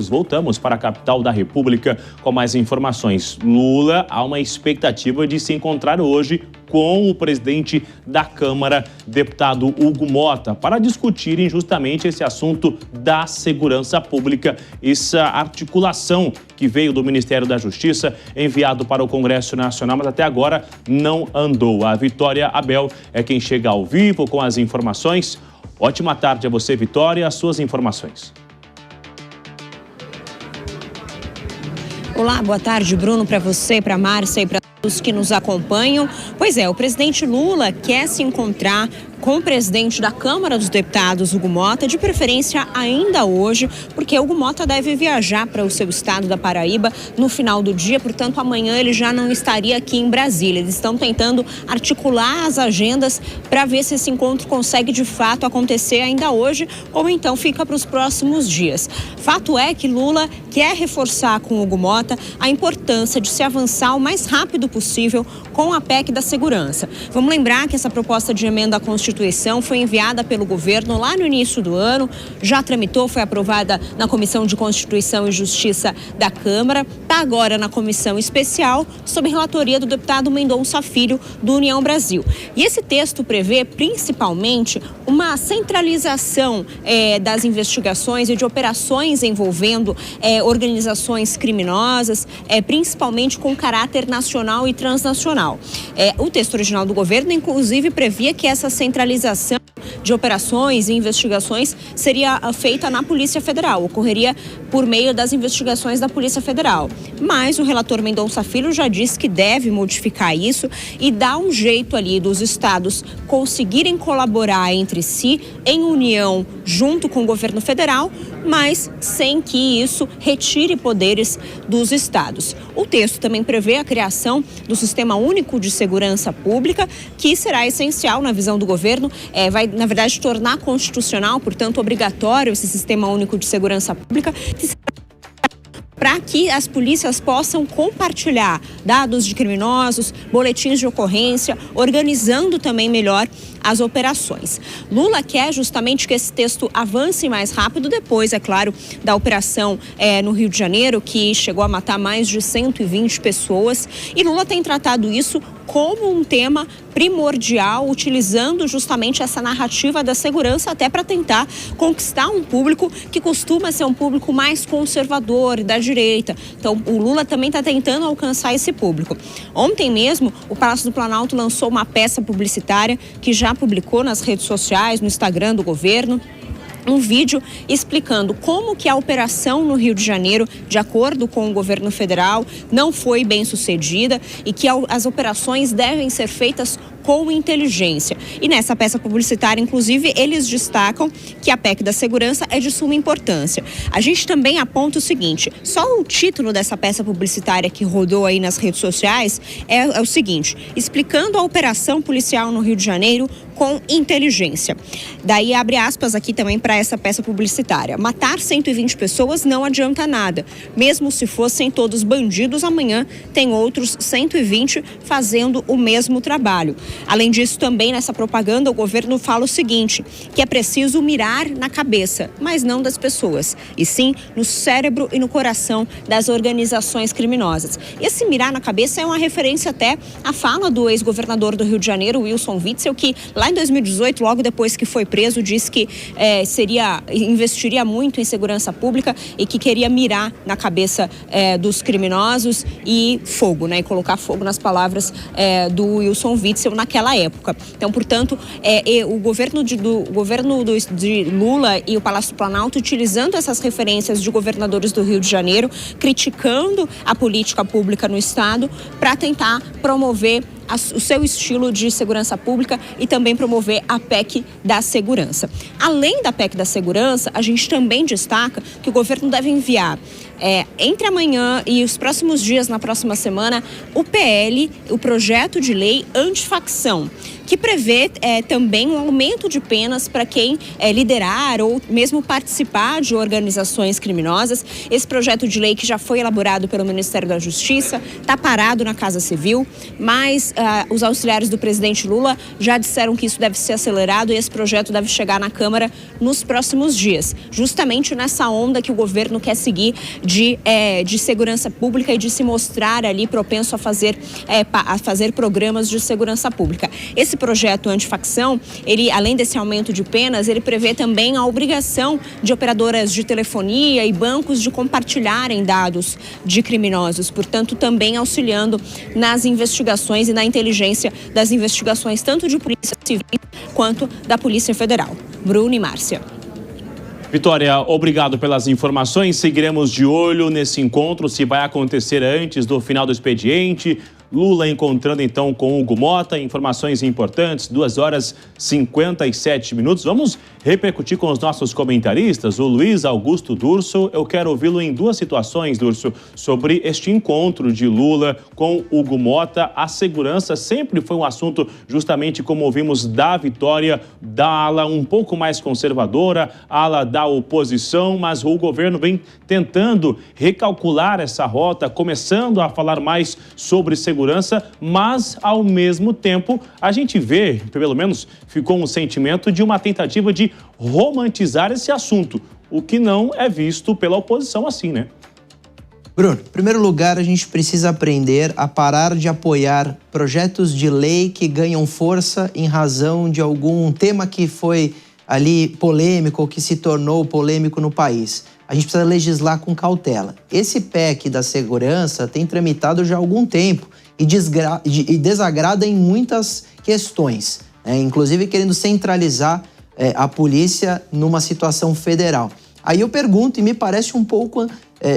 Voltamos para a capital da República com mais informações. Lula há uma expectativa de se encontrar hoje com o presidente da Câmara, deputado Hugo Motta, para discutirem justamente esse assunto da segurança pública, essa articulação que veio do Ministério da Justiça, enviado para o Congresso Nacional, mas até agora não andou. A Vitória Abel é quem chega ao vivo com as informações. Ótima tarde a você, Vitória, as suas informações. Olá, boa tarde, Bruno, para você, para a Márcia e para todos que nos acompanham. Pois é, o presidente Lula quer se encontrar com o presidente da Câmara dos Deputados, Hugo Motta, de preferência ainda hoje, porque Hugo Motta deve viajar para o seu estado da Paraíba no final do dia, portanto amanhã ele já não estaria aqui em Brasília. Eles estão tentando articular as agendas para ver se esse encontro consegue de fato acontecer ainda hoje ou então fica para os próximos dias. Fato é que Lula quer reforçar com Hugo Motta a importância de se avançar o mais rápido possível com a PEC da segurança. Vamos lembrar que essa proposta de emenda à Constituição foi enviada pelo governo lá no início do ano, já tramitou, foi aprovada na Comissão de Constituição e Justiça da Câmara, está agora na Comissão Especial, sob relatoria do deputado Mendonça Filho, do União Brasil. E esse texto prevê, principalmente, uma centralização das investigações e de operações envolvendo organizações criminosas, principalmente com caráter nacional e transnacional. O texto original do governo, inclusive, previa que essa centralização de operações e investigações seria feita na Polícia Federal, ocorreria por meio das investigações da Polícia Federal. Mas o relator Mendonça Filho já disse que deve modificar isso e dar um jeito ali dos estados conseguirem colaborar entre si em união junto com o governo federal, mas sem que isso retire poderes dos estados. O texto também prevê a criação do Sistema Único de Segurança Pública, que será essencial na visão do governo, vai, na verdade, tornar constitucional, portanto, obrigatório esse Sistema Único de Segurança Pública, para que as polícias possam compartilhar dados de criminosos, boletins de ocorrência, organizando também melhor as operações. Lula quer justamente que esse texto avance mais rápido depois, é claro, da operação no Rio de Janeiro, que chegou a matar mais de 120 pessoas. E Lula tem tratado isso como um tema primordial, utilizando justamente essa narrativa da segurança até para tentar conquistar um público que costuma ser um público mais conservador, da direita. Então, o Lula também está tentando alcançar esse público. Ontem mesmo, o Palácio do Planalto lançou uma peça publicitária que já publicou nas redes sociais, no Instagram do governo, um vídeo explicando como que a operação no Rio de Janeiro, de acordo com o governo federal, não foi bem sucedida e que as operações devem ser feitas com inteligência. E nessa peça publicitária, inclusive, eles destacam que a PEC da segurança é de suma importância. A gente também aponta o seguinte, só o título dessa peça publicitária que rodou aí nas redes sociais é o seguinte, explicando a operação policial no Rio de Janeiro com inteligência. Daí abre aspas aqui também para essa peça publicitária. Matar 120 pessoas não adianta nada. Mesmo se fossem todos bandidos, amanhã tem outros 120 fazendo o mesmo trabalho. Além disso, também nessa propaganda, o governo fala o seguinte, que é preciso mirar na cabeça, mas não das pessoas, e sim no cérebro e no coração das organizações criminosas. Esse mirar na cabeça é uma referência até à fala do ex-governador do Rio de Janeiro, Wilson Witzel, que lá em 2018, logo depois que foi preso, disse que investiria muito em segurança pública e que queria mirar na cabeça dos criminosos e fogo, né? E colocar fogo nas palavras do Wilson Witzel naquela época. Então, portanto, o governo de Lula e o Palácio do Planalto utilizando essas referências de governadores do Rio de Janeiro, criticando a política pública no estado para tentar promover o seu estilo de segurança pública e também promover a PEC da segurança. Além da PEC da segurança, a gente também destaca que o governo deve enviar entre amanhã e os próximos dias, na próxima semana, o PL, o projeto de lei antifacção, que prevê também um aumento de penas para quem liderar ou mesmo participar de organizações criminosas. Esse projeto de lei que já foi elaborado pelo Ministério da Justiça está parado na Casa Civil, mas os auxiliares do presidente Lula já disseram que isso deve ser acelerado e esse projeto deve chegar na Câmara nos próximos dias, justamente nessa onda que o governo quer seguir de segurança pública e de se mostrar ali propenso a fazer programas de segurança pública. Esse projeto antifacção, ele, além desse aumento de penas, ele prevê também a obrigação de operadoras de telefonia e bancos de compartilharem dados de criminosos, portanto, também auxiliando nas investigações e na inteligência das investigações, tanto de polícia civil quanto da Polícia Federal. Bruno e Márcia. Vitória, obrigado pelas informações. Seguiremos de olho nesse encontro, se vai acontecer antes do final do expediente. Lula encontrando então com Hugo Mota, informações importantes, 2h57. Vamos repercutir com os nossos comentaristas, o Luiz Augusto Durso. Eu quero ouvi-lo em duas situações, Durso, sobre este encontro de Lula com Hugo Mota. A segurança sempre foi um assunto, justamente como ouvimos, da Vitória, da ala um pouco mais conservadora, ala da oposição, mas o governo vem tentando recalcular essa rota, começando a falar mais sobre segurança, mas, ao mesmo tempo, a gente vê, pelo menos ficou um sentimento de uma tentativa de romantizar esse assunto, o que não é visto pela oposição assim, né? Bruno, em primeiro lugar, a gente precisa aprender a parar de apoiar projetos de lei que ganham força em razão de algum tema que foi ali polêmico ou que se tornou polêmico no país. A gente precisa legislar com cautela. Esse PEC da segurança tem tramitado já há algum tempo e desagrada em muitas questões, inclusive querendo centralizar a polícia numa situação federal. Aí eu pergunto, e me parece um pouco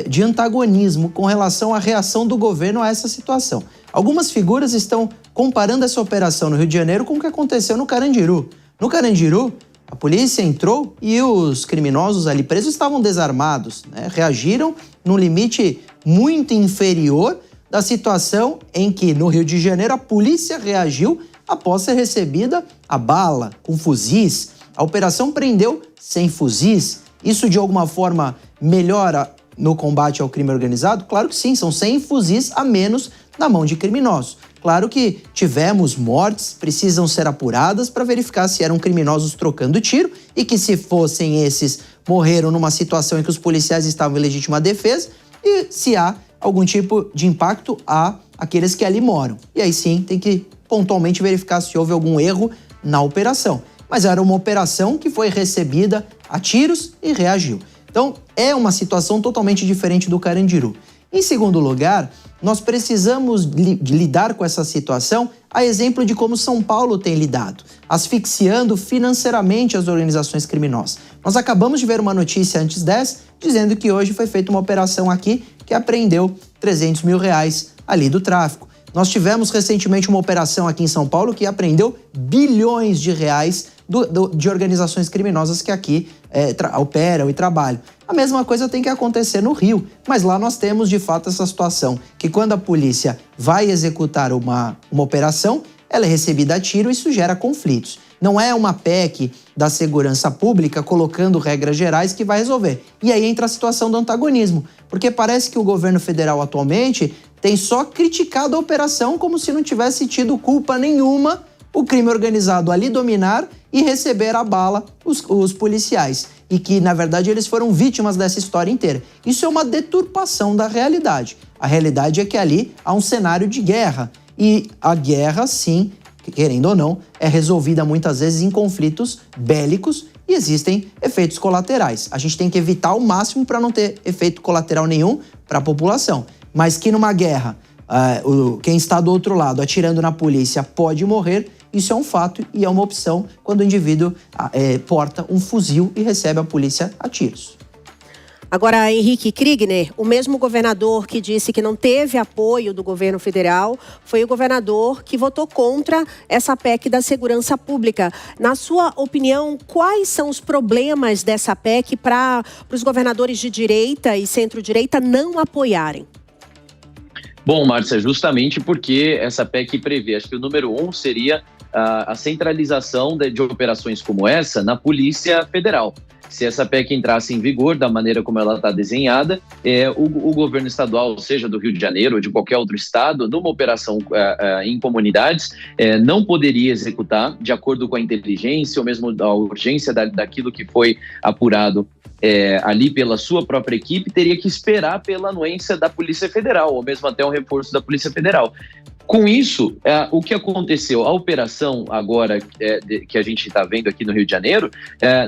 de antagonismo com relação à reação do governo a essa situação. Algumas figuras estão comparando essa operação no Rio de Janeiro com o que aconteceu no Carandiru. No Carandiru, a polícia entrou e os criminosos ali presos estavam desarmados, reagiram num limite muito inferior da situação em que, no Rio de Janeiro, a polícia reagiu após ser recebida a bala, com fuzis. A operação prendeu sem fuzis. Isso, de alguma forma, melhora no combate ao crime organizado? Claro que sim, são 100 fuzis a menos na mão de criminosos. Claro que tivemos mortes, precisam ser apuradas para verificar se eram criminosos trocando tiro e que, se fossem esses, morreram numa situação em que os policiais estavam em legítima defesa e se há algum tipo de impacto a aqueles que ali moram. E aí sim, tem que pontualmente verificar se houve algum erro na operação. Mas era uma operação que foi recebida a tiros e reagiu. Então, é uma situação totalmente diferente do Carandiru. Em segundo lugar, nós precisamos lidar com essa situação a exemplo de como São Paulo tem lidado, asfixiando financeiramente as organizações criminosas. Nós acabamos de ver uma notícia antes dessa, dizendo que hoje foi feita uma operação aqui que apreendeu 300 mil reais ali do tráfico. Nós tivemos recentemente uma operação aqui em São Paulo que apreendeu bilhões de reais de organizações criminosas que aqui operam e trabalham. A mesma coisa tem que acontecer no Rio, mas lá nós temos de fato essa situação, que quando a polícia vai executar uma operação, ela é recebida a tiro e isso gera conflitos. Não é uma PEC da segurança pública colocando regras gerais que vai resolver. E aí entra a situação do antagonismo, porque parece que o governo federal atualmente tem só criticado a operação como se não tivesse tido culpa nenhuma o crime organizado ali dominar e receber a bala os policiais. E que, na verdade, eles foram vítimas dessa história inteira. Isso é uma deturpação da realidade. A realidade é que ali há um cenário de guerra. E a guerra, sim, querendo ou não, é resolvida muitas vezes em conflitos bélicos e existem efeitos colaterais. A gente tem que evitar ao máximo para não ter efeito colateral nenhum para a população. Mas que numa guerra, quem está do outro lado atirando na polícia pode morrer, isso é um fato e é uma opção quando o indivíduo porta um fuzil e recebe a polícia a tiros. Agora, Henrique Kriegner, o mesmo governador que disse que não teve apoio do governo federal, foi o governador que votou contra essa PEC da segurança pública. Na sua opinião, quais são os problemas dessa PEC para os governadores de direita e centro-direita não apoiarem? Bom, Márcia, justamente porque essa PEC prevê, acho que o número 1 seria a centralização de operações como essa na Polícia Federal. Se essa PEC entrasse em vigor da maneira como ela está desenhada, o governo estadual, seja do Rio de Janeiro ou de qualquer outro estado, numa operação em comunidades, não poderia executar de acordo com a inteligência ou mesmo a urgência daquilo que foi apurado ali pela sua própria equipe, teria que esperar pela anuência da Polícia Federal ou mesmo até um reforço da Polícia Federal. Com isso, o que aconteceu, a operação agora que a gente está vendo aqui no Rio de Janeiro,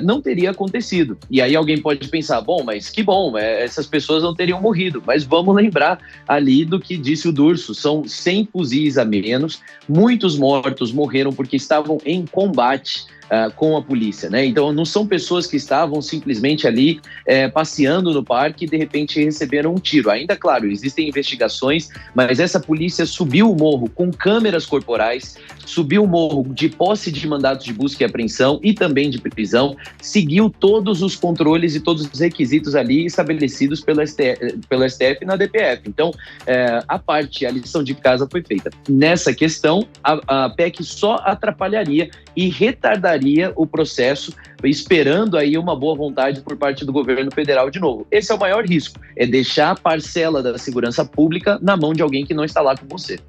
não teria acontecido. E aí alguém pode pensar, bom, mas que bom, essas pessoas não teriam morrido. Mas vamos lembrar ali do que disse o Durso, são 100 fuzis a menos, muitos mortos morreram porque estavam em combate com a polícia, né? Então não são pessoas que estavam simplesmente ali passeando no parque e de repente receberam um tiro. Ainda, claro, existem investigações, mas essa polícia subiu o morro com câmeras corporais, subiu o morro de posse de mandatos de busca e apreensão e também de prisão, seguiu todos os controles e todos os requisitos ali estabelecidos pelo STF e na DPF. Então, a lição de casa foi feita. Nessa questão, a PEC só atrapalharia e retardaria o processo, esperando aí uma boa vontade por parte do governo federal de novo. Esse é o maior risco, é deixar a parcela da segurança pública na mão de alguém que não está lá com você.